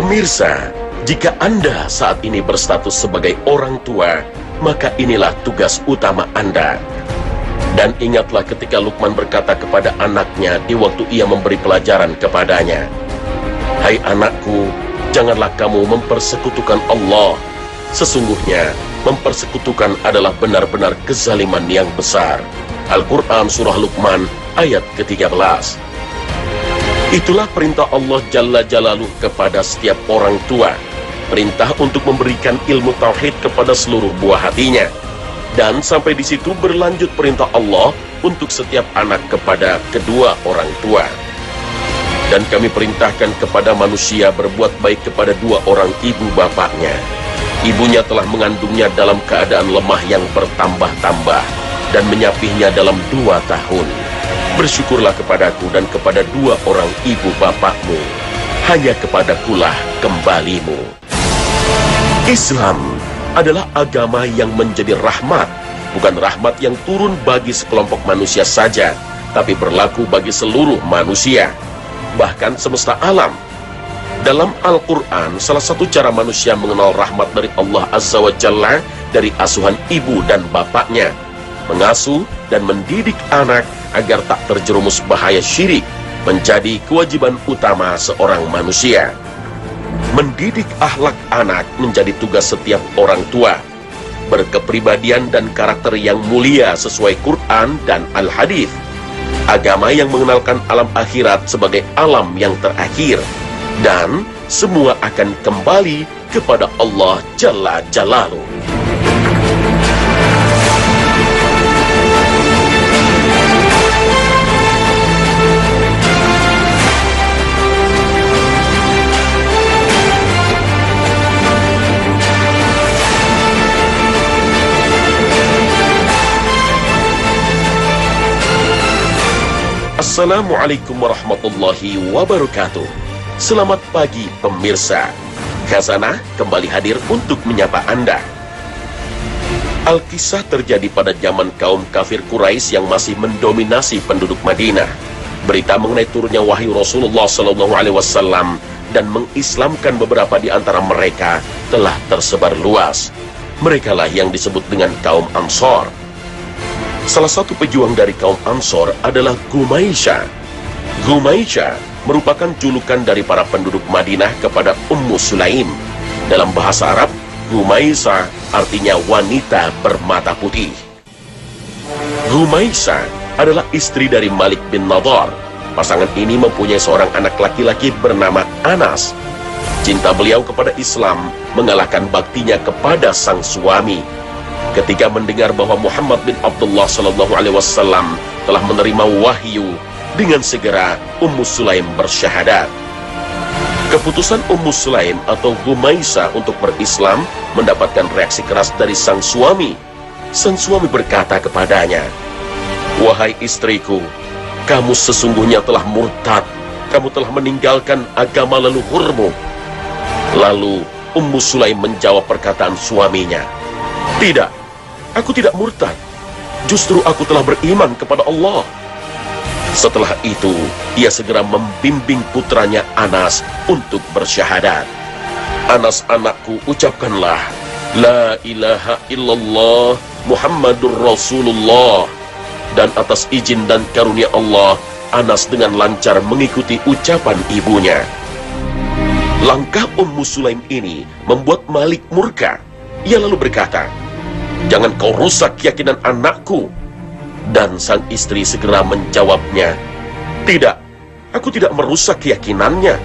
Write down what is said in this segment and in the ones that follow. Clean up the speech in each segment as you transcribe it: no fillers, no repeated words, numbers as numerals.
Pemirsa, jika Anda saat ini berstatus sebagai orang tua, maka inilah tugas utama Anda. Dan ingatlah ketika Luqman berkata kepada anaknya di waktu ia memberi pelajaran kepadanya, "Hai anakku, janganlah kamu mempersekutukan Allah. Sesungguhnya mempersekutukan adalah benar-benar kezaliman yang besar." Al-Quran Surah Luqman ayat ke-13. Itulah perintah Allah Jalla Jalaluh kepada setiap orang tua. Perintah untuk memberikan ilmu tauhid kepada seluruh buah hatinya. Dan sampai di situ berlanjut perintah Allah untuk setiap anak kepada kedua orang tua. Dan kami perintahkan kepada manusia berbuat baik kepada dua orang ibu bapaknya. Ibunya telah mengandungnya dalam keadaan lemah yang bertambah-tambah dan menyapihnya dalam 2 tahun. Bersyukurlah kepadaku dan kepada dua orang ibu bapakmu. Hanya kepadakulah kembalimu. Islam adalah agama yang menjadi rahmat, bukan rahmat yang turun bagi sekelompok manusia saja, tapi berlaku bagi seluruh manusia, bahkan semesta alam. Dalam Al-Quran, salah satu cara manusia mengenal rahmat dari Allah Azza wa Jalla dari asuhan ibu dan bapaknya, mengasuh dan mendidik anak agar tak terjerumus bahaya syirik, menjadi kewajiban utama seorang manusia. Mendidik akhlak anak menjadi tugas setiap orang tua. Berkepribadian dan karakter yang mulia sesuai Quran dan Al-Hadis. Agama yang mengenalkan alam akhirat sebagai alam yang terakhir. Dan semua akan kembali kepada Allah Jalla Jalaluh. Assalamualaikum warahmatullahi wabarakatuh. Selamat pagi pemirsa. Khazanah kembali hadir untuk menyapa Anda. Al-Kisah terjadi pada zaman kaum kafir Quraisy yang masih mendominasi penduduk Madinah. Berita mengenai turunnya wahyu Rasulullah SAW dan mengislamkan beberapa di antara mereka telah tersebar luas. Merekalah yang disebut dengan kaum Ansor. Salah satu pejuang dari kaum Ansor adalah Gumaisyah. Gumaisyah merupakan julukan dari para penduduk Madinah kepada Ummu Sulaim. Dalam bahasa Arab, Gumaisyah artinya wanita bermata putih. Gumaisyah adalah istri dari Malik bin Nadar. Pasangan ini mempunyai seorang anak laki-laki bernama Anas. Cinta beliau kepada Islam mengalahkan baktinya kepada sang suami. Ketika mendengar bahwa Muhammad bin Abdullah SAW telah menerima wahyu, dengan segera Ummu Sulaim bersyahadat. Keputusan Ummu Sulaim atau Gumaisyah untuk berislam mendapatkan reaksi keras dari sang suami. Sang suami berkata kepadanya, "Wahai istriku, kamu sesungguhnya telah murtad. Kamu telah meninggalkan agama leluhurmu." Lalu Ummu Sulaim menjawab perkataan suaminya, "Tidak, aku tidak murtad. Justru aku telah beriman kepada Allah." Setelah itu, ia segera membimbing putranya Anas untuk bersyahadat. "Anas anakku, ucapkanlah, La ilaha illallah Muhammadur Rasulullah." Dan atas izin dan karunia Allah, Anas dengan lancar mengikuti ucapan ibunya. Langkah Ummu Sulaim ini membuat Malik murka. Ia lalu berkata, "Jangan kau rusak keyakinan anakku." Dan sang istri segera menjawabnya, "Tidak, aku tidak merusak keyakinannya.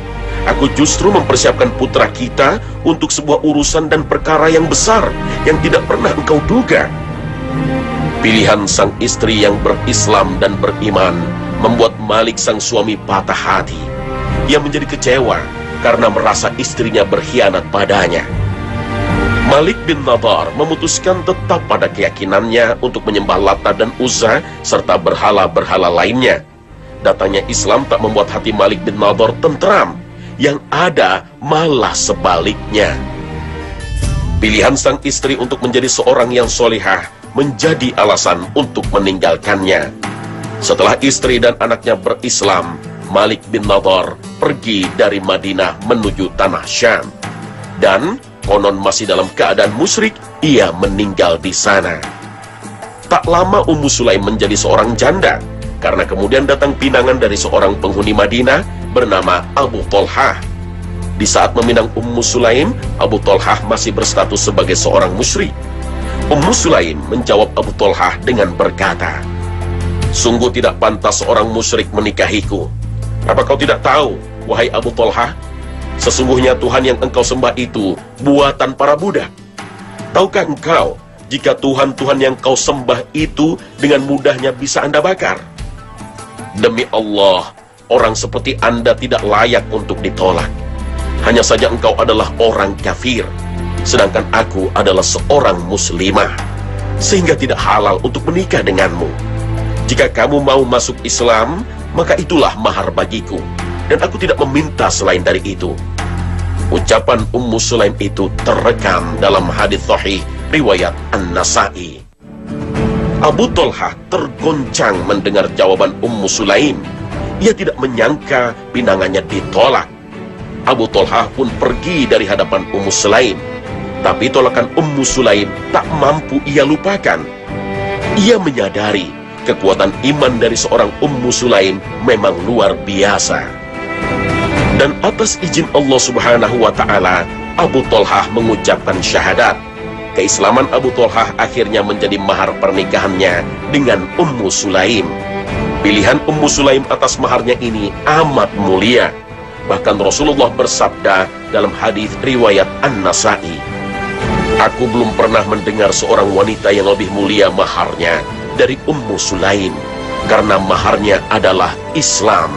Aku justru mempersiapkan putra kita untuk sebuah urusan dan perkara yang besar yang tidak pernah engkau duga." Pilihan sang istri yang berislam dan beriman membuat Malik sang suami patah hati. Ia menjadi kecewa karena merasa istrinya berkhianat padanya. Malik bin Nadar memutuskan tetap pada keyakinannya untuk menyembah Lata dan Uzza serta berhala-berhala lainnya. Datangnya Islam tak membuat hati Malik bin Nadar tentram, yang ada malah sebaliknya. Pilihan sang istri untuk menjadi seorang yang solihah menjadi alasan untuk meninggalkannya. Setelah istri dan anaknya berislam, Malik bin Nadhar pergi dari Madinah menuju tanah Syam. Dan konon masih dalam keadaan musyrik, ia meninggal di sana. Tak lama Ummu Sulaim menjadi seorang janda, karena kemudian datang pinangan dari seorang penghuni Madinah bernama Abu Thalhah. Di saat meminang Ummu Sulaim, Abu Thalhah masih berstatus sebagai seorang musyrik. Ummu Sulaim menjawab Abu Thalhah dengan berkata, "Sungguh tidak pantas seorang musyrik menikahiku. Apa kau tidak tahu, wahai Abu Thalhah, sesungguhnya Tuhan yang engkau sembah itu buatan para budak? Tahukah engkau, jika Tuhan-Tuhan yang kau sembah itu dengan mudahnya bisa Anda bakar? Demi Allah, orang seperti Anda tidak layak untuk ditolak. Hanya saja engkau adalah orang kafir, sedangkan aku adalah seorang muslimah, sehingga tidak halal untuk menikah denganmu. Jika kamu mau masuk Islam, maka itulah mahar bagiku, dan aku tidak meminta selain dari itu." Ucapan Ummu Sulaim itu terekam dalam hadits sahih riwayat An-Nasa'i. Abu Thalhah tergoncang mendengar jawaban Ummu Sulaim. Ia tidak menyangka pinangannya ditolak. Abu Thalhah pun pergi dari hadapan Ummu Sulaim. Tapi tolakan Ummu Sulaim tak mampu ia lupakan. Ia menyadari kekuatan iman dari seorang Ummu Sulaim memang luar biasa. Dan atas izin Allah Subhanahu wa Ta'ala, Abu Thalhah mengucapkan syahadat. Keislaman Abu Thalhah akhirnya menjadi mahar pernikahannya dengan Ummu Sulaim. Pilihan Ummu Sulaim atas maharnya ini amat mulia. Bahkan Rasulullah bersabda dalam hadis riwayat An-Nasa'i, "Aku belum pernah mendengar seorang wanita yang lebih mulia maharnya dari Ummu Sulaim, karena maharnya adalah Islam."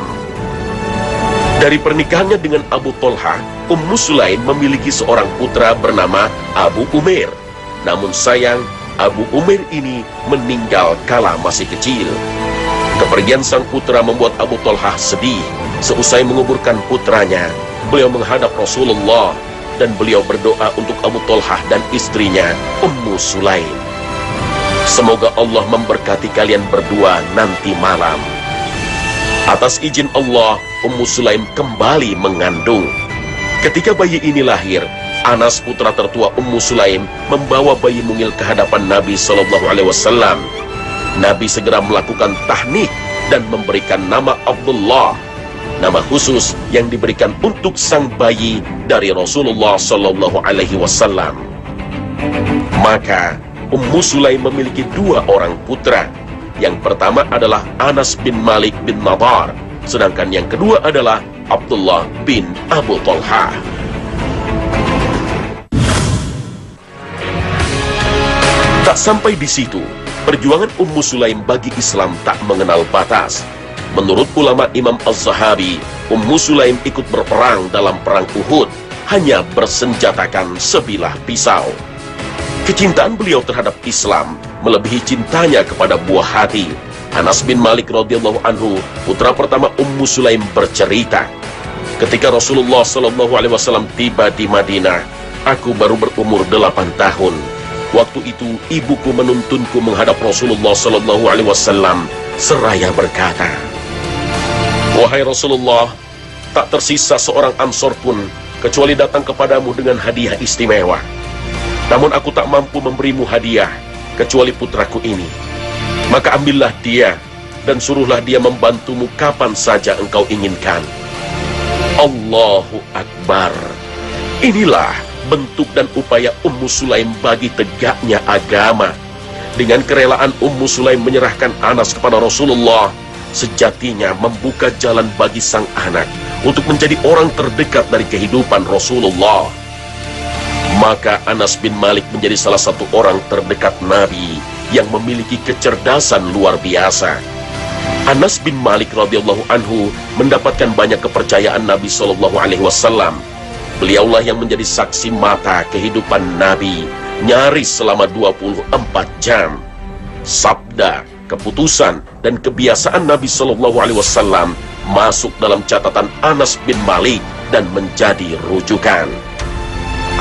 Dari pernikahannya dengan Abu Thalhah, Ummu Sulaim memiliki seorang putra bernama Abu Umair. Namun sayang, Abu Umair ini meninggal kala masih kecil. Kepergian sang putra membuat Abu Thalhah sedih. Seusai menguburkan putranya, beliau menghadap Rasulullah dan beliau berdoa untuk Abu Thalhah dan istrinya Ummu Sulaim. "Semoga Allah memberkati kalian berdua nanti malam." Atas izin Allah, Ummu Sulaim kembali mengandung. Ketika bayi ini lahir, Anas putra tertua Ummu Sulaim membawa bayi mungil ke hadapan Nabi SAW. Nabi segera melakukan tahnik dan memberikan nama Abdullah, nama khusus yang diberikan untuk sang bayi dari Rasulullah SAW. Maka Ummu Sulaim memiliki dua orang putra. Yang pertama adalah Anas bin Malik bin Nadhar, sedangkan yang kedua adalah Abdullah bin Abu Thalhah. Tak sampai di situ, perjuangan Ummu Sulaim bagi Islam tak mengenal batas. Menurut ulama Imam Az-Zahabi, Ummu Sulaim ikut berperang dalam perang Uhud, hanya bersenjatakan sebilah pisau. Kecintaan beliau terhadap Islam melebihi cintanya kepada buah hati. Anas bin Malik radhiyallahu anhu, putra pertama Ummu Sulaim, bercerita, "Ketika Rasulullah SAW tiba di Madinah, aku baru berumur 8 tahun. Waktu itu ibuku menuntunku menghadap Rasulullah SAW seraya berkata, 'Wahai Rasulullah, tak tersisa seorang Ansor pun kecuali datang kepadamu dengan hadiah istimewa. Namun aku tak mampu memberimu hadiah kecuali putraku ini. Maka ambillah dia dan suruhlah dia membantumu kapan saja engkau inginkan.'" Allahu Akbar. Inilah bentuk dan upaya Ummu Sulaim bagi tegaknya agama. Dengan kerelaan Ummu Sulaim menyerahkan Anas kepada Rasulullah, sejatinya membuka jalan bagi sang anak untuk menjadi orang terdekat dari kehidupan Rasulullah. Maka Anas bin Malik menjadi salah satu orang terdekat Nabi yang memiliki kecerdasan luar biasa. Anas bin Malik radhiyallahu anhu mendapatkan banyak kepercayaan Nabi SAW. Beliaulah yang menjadi saksi mata kehidupan Nabi nyaris selama 24 jam. Sabda, keputusan, dan kebiasaan Nabi SAW masuk dalam catatan Anas bin Malik dan menjadi rujukan.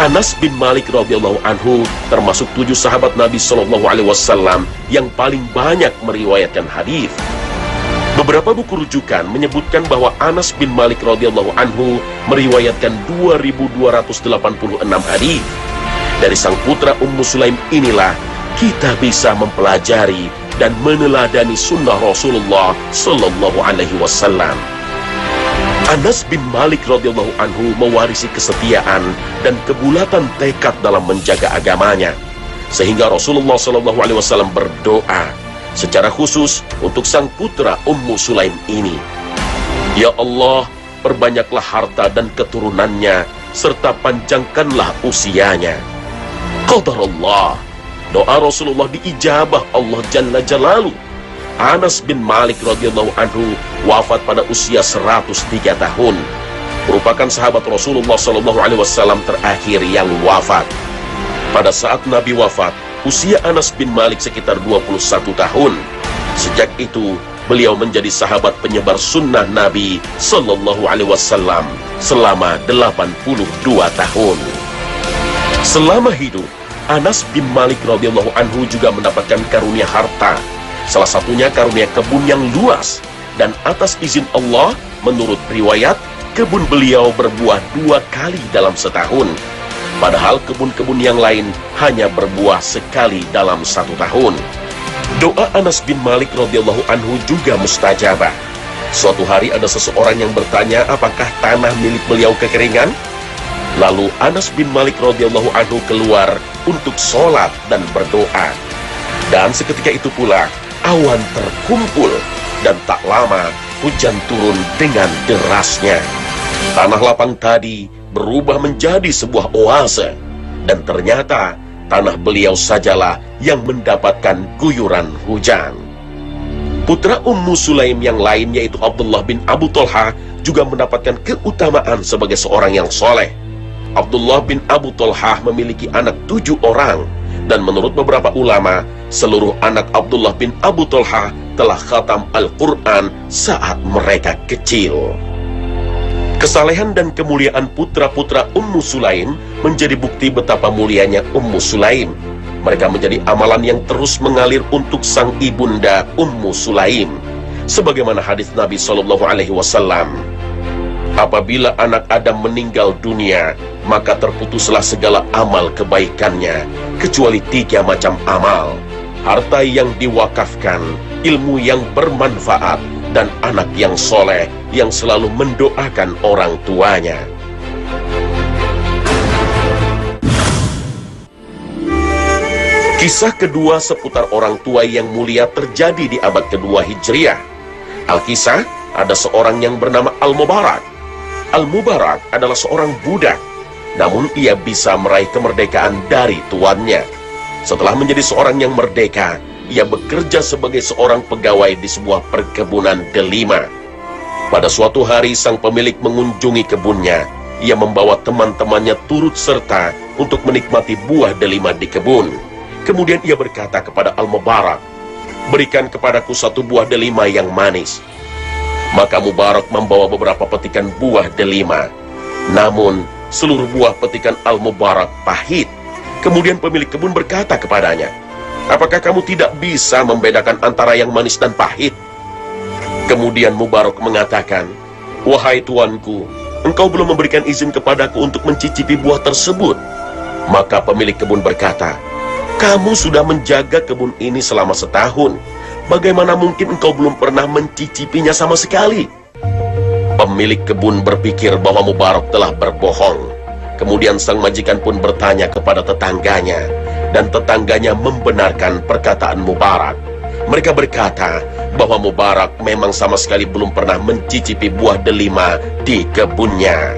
Anas bin Malik radhiyallahu anhu termasuk 7 sahabat Nabi SAW yang paling banyak meriwayatkan hadis. Beberapa buku rujukan menyebutkan bahwa Anas bin Malik radhiyallahu anhu meriwayatkan 2286 hadis. Dari sang putra Ummu Sulaim inilah kita bisa mempelajari dan meneladani sunnah Rasulullah sallallahu alaihi wasallam. Anas bin Malik radhiyallahu anhu mewarisi kesetiaan dan kebulatan tekad dalam menjaga agamanya, sehingga Rasulullah sallallahu alaihi wasallam berdoa secara khusus untuk sang putra Ummu Sulaim ini. Ya Allah, perbanyaklah harta dan keturunannya, serta panjangkanlah usianya. Qadarullah, doa Rasulullah diijabah Allah Jalla Jalaluh. Anas bin Malik radhiyallahu anhu wafat pada usia 103 tahun. Merupakan sahabat Rasulullah sallallahu alaihi wasallam terakhir yang wafat. Pada saat Nabi wafat, usia Anas bin Malik sekitar 21 tahun. Sejak itu, beliau menjadi sahabat penyebar sunnah Nabi sallallahu alaihi wasallam selama 82 tahun. Selama hidup, Anas bin Malik radhiyallahu anhu juga mendapatkan karunia harta. Salah satunya karunia kebun yang luas, dan atas izin Allah, menurut riwayat, kebun beliau berbuah 2 kali dalam setahun. Padahal kebun-kebun yang lain hanya berbuah sekali dalam 1 tahun. Doa Anas bin Malik radhiyallahu anhu juga mustajabah. Suatu hari ada seseorang yang bertanya apakah tanah milik beliau kekeringan. Lalu Anas bin Malik radhiyallahu anhu keluar untuk sholat dan berdoa. Dan seketika itu pula awan terkumpul dan tak lama hujan turun dengan derasnya. Tanah lapang tadi berubah menjadi sebuah oase, dan ternyata tanah beliau sajalah yang mendapatkan guyuran hujan. Putra Ummu Sulaim yang lain yaitu Abdullah bin Abu Thalhah juga mendapatkan keutamaan sebagai seorang yang soleh. Abdullah bin Abu Thalhah memiliki anak 7 orang, dan menurut beberapa ulama, seluruh anak Abdullah bin Abu Thalhah telah khatam Al-Quran saat mereka kecil. Kesalehan dan kemuliaan putra-putra Ummu Sulaim menjadi bukti betapa mulianya Ummu Sulaim. Mereka menjadi amalan yang terus mengalir untuk sang ibunda Ummu Sulaim. Sebagaimana hadis Nabi Shallallahu Alaihi Wasallam, apabila anak Adam meninggal dunia, maka terputuslah segala amal kebaikannya, kecuali 3 macam amal: harta yang diwakafkan, ilmu yang bermanfaat, dan anak yang soleh yang selalu mendoakan orang tuanya. Kisah kedua seputar orang tua yang mulia terjadi di abad kedua Hijriah. Al-Kisah, ada seorang yang bernama Al-Mubarak. Al-Mubarak adalah seorang budak, namun ia bisa meraih kemerdekaan dari tuannya. Setelah menjadi seorang yang merdeka, ia bekerja sebagai seorang pegawai di sebuah perkebunan delima. Pada suatu hari sang pemilik mengunjungi kebunnya. Ia membawa teman-temannya turut serta untuk menikmati buah delima di kebun. Kemudian ia berkata kepada Al-Mubarak, "Berikan kepadaku 1 buah delima yang manis." Maka Mubarak membawa beberapa petikan buah delima. Namun seluruh buah petikan Al-Mubarak pahit. Kemudian pemilik kebun berkata kepadanya, "Apakah kamu tidak bisa membedakan antara yang manis dan pahit?" Kemudian Mubarak mengatakan, "Wahai tuanku, engkau belum memberikan izin kepadaku untuk mencicipi buah tersebut." Maka pemilik kebun berkata, "Kamu sudah menjaga kebun ini selama 1 tahun. Bagaimana mungkin engkau belum pernah mencicipinya sama sekali?" Pemilik kebun berpikir bahwa Mubarak telah berbohong. Kemudian sang majikan pun bertanya kepada tetangganya, dan tetangganya membenarkan perkataan Mubarak. Mereka berkata bahwa Mubarak memang sama sekali belum pernah mencicipi buah delima di kebunnya.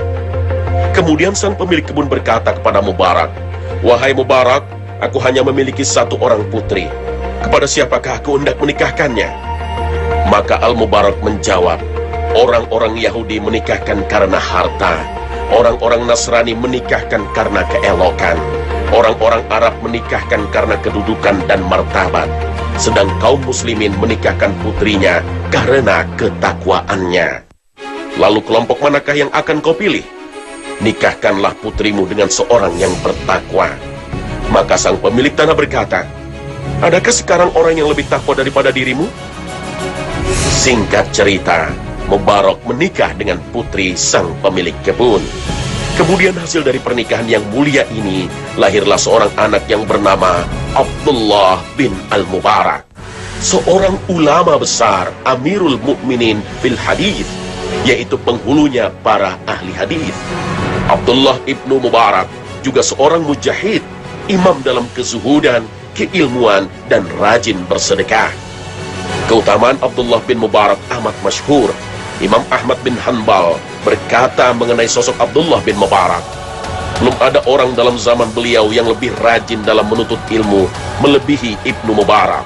Kemudian sang pemilik kebun berkata kepada Mubarak, "Wahai Mubarak, aku hanya memiliki 1 orang putri. Kepada siapakah aku hendak menikahkannya?" Maka Al-Mubarak menjawab, "Orang-orang Yahudi menikahkan karena harta, orang-orang Nasrani menikahkan karena keelokan, orang-orang Arab menikahkan karena kedudukan dan martabat, sedang kaum muslimin menikahkan putrinya karena ketakwaannya. Lalu kelompok manakah yang akan kau pilih? Nikahkanlah putrimu dengan seorang yang bertakwa." Maka sang pemilik tanah berkata, "Adakah sekarang orang yang lebih takwa daripada dirimu?" Singkat cerita, Mubarak menikah dengan putri sang pemilik kebun. Kemudian hasil dari pernikahan yang mulia ini, lahirlah seorang anak yang bernama Abdullah bin Al-Mubarak, seorang ulama besar, Amirul Mukminin fil hadis, yaitu penghulunya para ahli hadis. Abdullah ibnu Mubarak juga seorang mujahid, imam dalam kezuhudan, keilmuan, dan rajin bersedekah. Keutamaan Abdullah bin Mubarak amat masyhur. Imam Ahmad bin Hanbal berkata mengenai sosok Abdullah bin Mubarak, belum ada orang dalam zaman beliau yang lebih rajin dalam menuntut ilmu melebihi Ibnu Mubarak.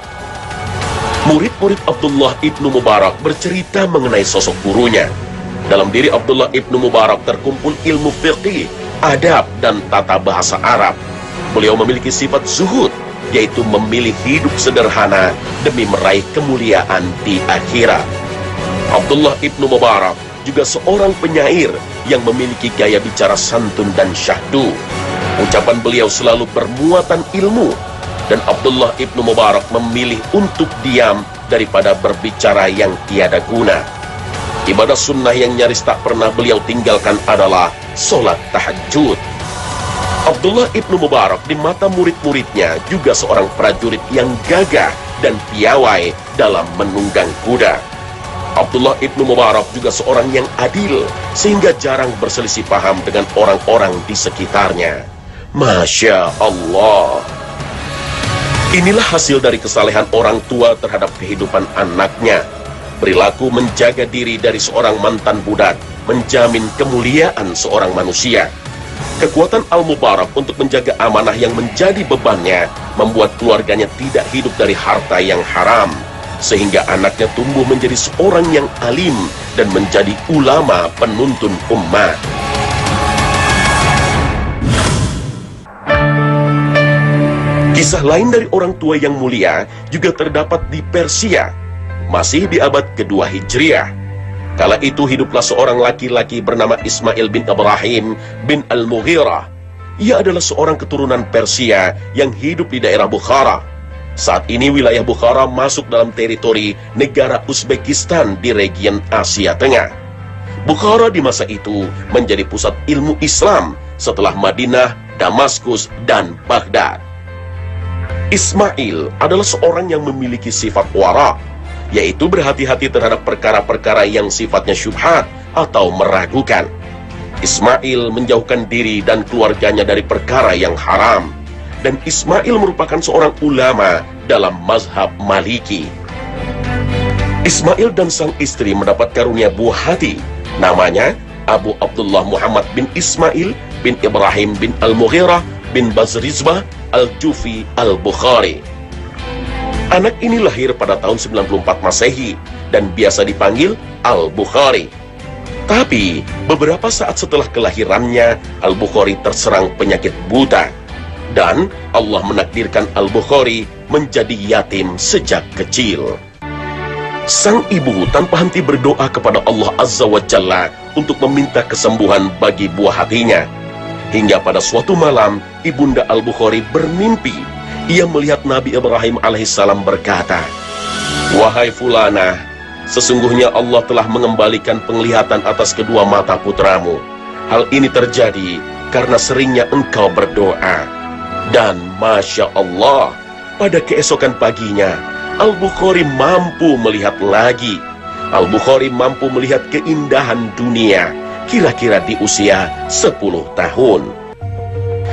Murid-murid Abdullah ibnu Mubarak bercerita mengenai sosok gurunya. Dalam diri Abdullah ibnu Mubarak terkumpul ilmu fiqih, adab, dan tata bahasa Arab. Beliau memiliki sifat zuhud, yaitu memilih hidup sederhana demi meraih kemuliaan di akhirat. Abdullah ibnu Mubarak juga seorang penyair yang memiliki gaya bicara santun dan syahdu. Ucapan beliau selalu bermuatan ilmu, dan Abdullah ibnu Mubarak memilih untuk diam daripada berbicara yang tiada guna. Ibadah sunnah yang nyaris tak pernah beliau tinggalkan adalah sholat tahajud. Abdullah ibnu Mubarak di mata murid-muridnya juga seorang prajurit yang gagah dan piawai dalam menunggang kuda. Abdullah ibnu Mubarak juga seorang yang adil, sehingga jarang berselisih paham dengan orang-orang di sekitarnya. Masya Allah. Inilah hasil dari kesalehan orang tua terhadap kehidupan anaknya. Perilaku menjaga diri dari seorang mantan budak menjamin kemuliaan seorang manusia. Kekuatan Al-Mubarak untuk menjaga amanah yang menjadi bebannya membuat keluarganya tidak hidup dari harta yang haram, sehingga anaknya tumbuh menjadi seorang yang alim dan menjadi ulama penuntun umat. Kisah lain dari orang tua yang mulia juga terdapat di Persia, masih di abad kedua Hijriah. Kala itu hiduplah seorang laki-laki bernama Ismail bin Ibrahim bin Al-Mughirah. Ia adalah seorang keturunan Persia yang hidup di daerah Bukhara. Saat ini wilayah Bukhara masuk dalam teritori negara Uzbekistan di region Asia Tengah. Bukhara di masa itu menjadi pusat ilmu Islam setelah Madinah, Damaskus, dan Baghdad. Ismail adalah seorang yang memiliki sifat wara, yaitu berhati-hati terhadap perkara-perkara yang sifatnya syubhat atau meragukan. Ismail menjauhkan diri dan keluarganya dari perkara yang haram, dan Ismail merupakan seorang ulama dalam mazhab Maliki. Ismail dan sang istri mendapat karunia buah hati, namanya Abu Abdullah Muhammad bin Ismail bin Ibrahim bin Al-Mughirah bin Bazrizbah Al-Jufi Al-Bukhari. Anak ini lahir pada tahun 94 Masehi dan biasa dipanggil Al-Bukhari. Tapi beberapa saat setelah kelahirannya, Al-Bukhari terserang penyakit buta, dan Allah menakdirkan Al-Bukhari menjadi yatim sejak kecil. Sang ibu tanpa henti berdoa kepada Allah Azza wa Jalla untuk meminta kesembuhan bagi buah hatinya. Hingga pada suatu malam, ibunda Al-Bukhari bermimpi. Ia melihat Nabi Ibrahim alaihissalam berkata, "Wahai Fulana, sesungguhnya Allah telah mengembalikan penglihatan atas kedua mata putramu. Hal ini terjadi karena seringnya engkau berdoa." Dan Masya Allah, pada keesokan paginya, Al-Bukhari mampu melihat lagi. Al-Bukhari mampu melihat keindahan dunia, kira-kira di usia 10 tahun.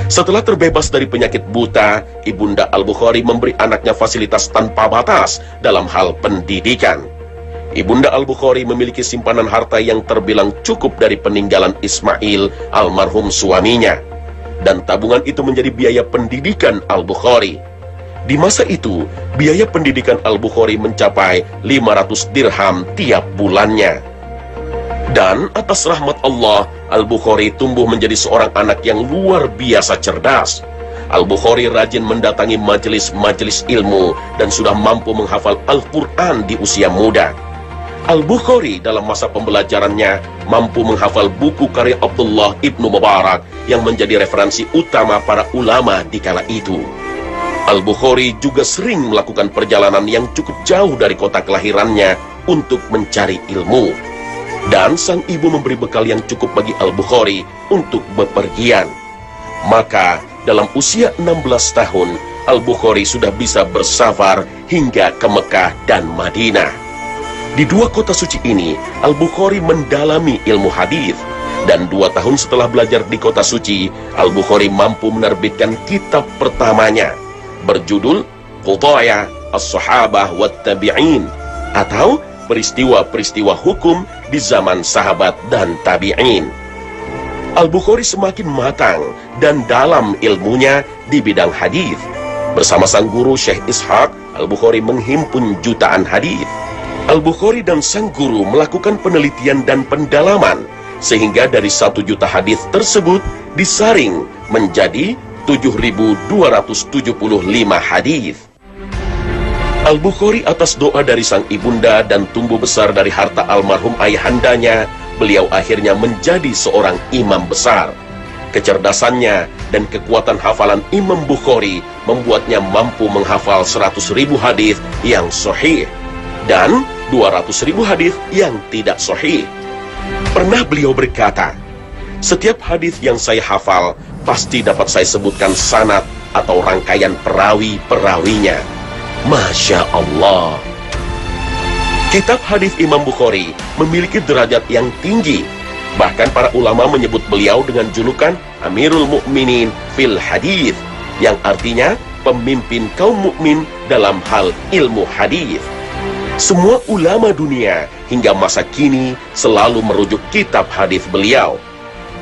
Setelah terbebas dari penyakit buta, ibunda Al-Bukhari memberi anaknya fasilitas tanpa batas dalam hal pendidikan. Ibunda Al-Bukhari memiliki simpanan harta yang terbilang cukup dari peninggalan Ismail, almarhum suaminya. Dan tabungan itu menjadi biaya pendidikan Al-Bukhari. Di masa itu, biaya pendidikan Al-Bukhari mencapai 500 dirham tiap bulannya. Dan atas rahmat Allah, Al-Bukhari tumbuh menjadi seorang anak yang luar biasa cerdas. Al-Bukhari rajin mendatangi majelis-majelis ilmu dan sudah mampu menghafal Al-Quran di usia muda. Al-Bukhari dalam masa pembelajarannya mampu menghafal buku karya Abdullah ibnu Mubarak yang menjadi referensi utama para ulama di kala itu. Al-Bukhari juga sering melakukan perjalanan yang cukup jauh dari kota kelahirannya untuk mencari ilmu. Dan sang ibu memberi bekal yang cukup bagi Al-Bukhari untuk bepergian. Maka dalam usia 16 tahun, Al-Bukhari sudah bisa bersafar hingga ke Mekah dan Madinah. Di dua kota suci ini, Al-Bukhari mendalami ilmu hadis. Dan 2 tahun setelah belajar di kota suci, Al-Bukhari mampu menerbitkan kitab pertamanya, berjudul Qudaya As-Sahabah wat Tabi'in, atau peristiwa-peristiwa hukum di zaman sahabat dan tabi'in. Al-Bukhari semakin matang dan dalam ilmunya di bidang hadis. Bersama sang guru Syekh Ishaq, Al-Bukhari menghimpun jutaan hadis. Al-Bukhari dan sang guru melakukan penelitian dan pendalaman, sehingga dari 1 juta hadis tersebut disaring menjadi 7.275 hadis. Al-Bukhari atas doa dari sang ibunda dan tumbuh besar dari harta almarhum ayahandanya, beliau akhirnya menjadi seorang imam besar. Kecerdasannya dan kekuatan hafalan Imam Bukhari membuatnya mampu menghafal 100.000 hadis yang sahih dan 200.000 hadis yang tidak sahih. Pernah beliau berkata, "Setiap hadis yang saya hafal pasti dapat saya sebutkan sanad atau rangkaian perawi-perawinya." Masya Allah. Kitab hadis Imam Bukhari memiliki derajat yang tinggi. Bahkan para ulama menyebut beliau dengan julukan Amirul Mukminin fil Hadis, yang artinya pemimpin kaum mukmin dalam hal ilmu hadis. Semua ulama dunia hingga masa kini selalu merujuk kitab hadis beliau.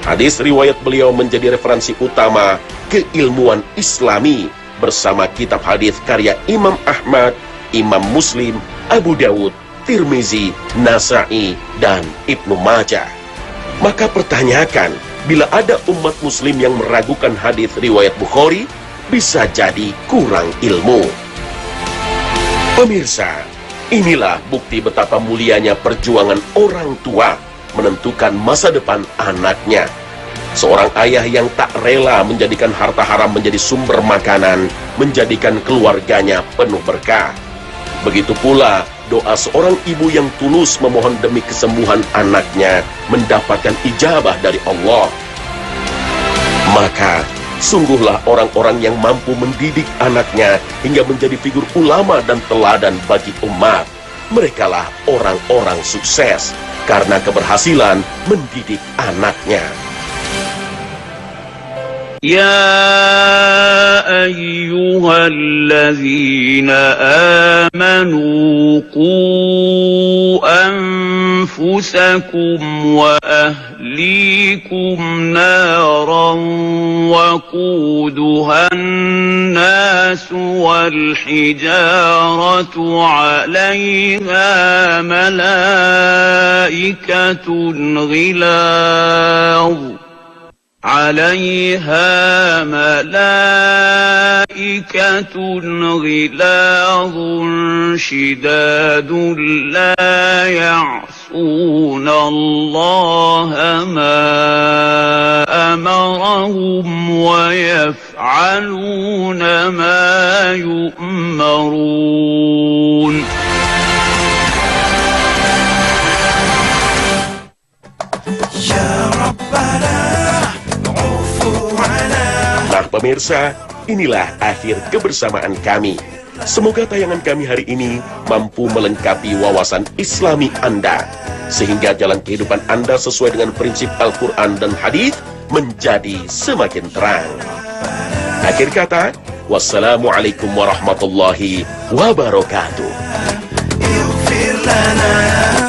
Hadis riwayat beliau menjadi referensi utama keilmuan Islami, bersama kitab hadis karya Imam Ahmad, Imam Muslim, Abu Dawud, Tirmizi, Nasa'i, dan Ibnu Majah. Maka pertanyakan, bila ada umat muslim yang meragukan hadis riwayat Bukhari, bisa jadi kurang ilmu. Pemirsa, inilah bukti betapa mulianya perjuangan orang tua menentukan masa depan anaknya. Seorang ayah yang tak rela menjadikan harta haram menjadi sumber makanan, menjadikan keluarganya penuh berkah. Begitu pula doa seorang ibu yang tulus memohon demi kesembuhan anaknya mendapatkan ijabah dari Allah. Maka, sungguhlah orang-orang yang mampu mendidik anaknya hingga menjadi figur ulama dan teladan bagi umat. Merekalah orang-orang sukses karena keberhasilan mendidik anaknya. يا أيها الذين آمنوا قوا أنفسكم وأهليكم نارا وقودها الناس والحجارة عليها ملائكة غلاظ شداد لا يعصون الله ما أمرهم ويفعلون ما يؤمرون. Nah pemirsa, inilah akhir kebersamaan kami. Semoga tayangan kami hari ini mampu melengkapi wawasan Islami Anda, sehingga jalan kehidupan Anda sesuai dengan prinsip Al-Quran dan Hadis menjadi semakin terang. Akhir kata, wassalamualaikum warahmatullahi wabarakatuh.